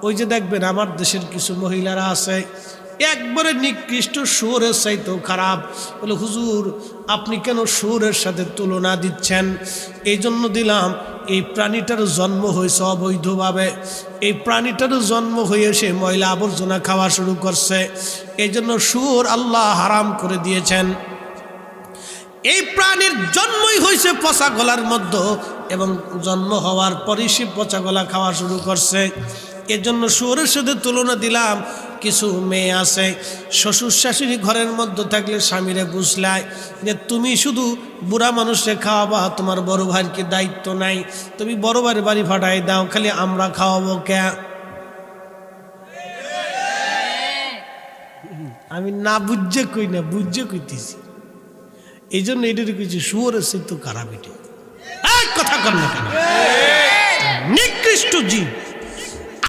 ওই যে দেখবেন আমার দেশের কিছু মহিলারা আছে একবারে নিকৃষ্ট শুয়োরের চাইতেও খারাপ। বলে হুজুর আপনি কেন শুয়োরের সাথে তুলনা দিচ্ছেন? এই জন্য দিলাম, এই প্রাণীটার জন্ম হয়েছে অবৈধভাবে, এই প্রাণীটার জন্ম হয়ে সে ময়লা আবর্জনা খাওয়া শুরু করছে, এই জন্য শুয়োর আল্লাহ হারাম করে দিয়েছেন। এই প্রাণীর জন্মই হয়েছে পচা গলার মধ্যে, এবং জন্ম হওয়ার পরই সে পচা গলা খাওয়া শুরু করছে। এজন্য শুয়োরের সাথে তুলনা দিলাম। কিছু মেয়ে আছে শ্বশুর শাশুড়ি ঘরের মধ্যে থাকলে স্বামীরে বুঝলায় যে তুমি শুধু বুড়া মানুষে খাওয়াবা, তোমার বড় ভাইয়ের কি দায়িত্ব নাই? তুমি বড় ভাইয়ের বাড়ি ফাটাই দাও, খালি আমরা খাওয়াবো কে? আমি না বুঝে কই না, বুঝে কইতেছি। এই জন্য এটার কিছু শুয়োরের সে তো খারাপ। এটা কথা কর না কেন? নিকৃষ্ট জীব।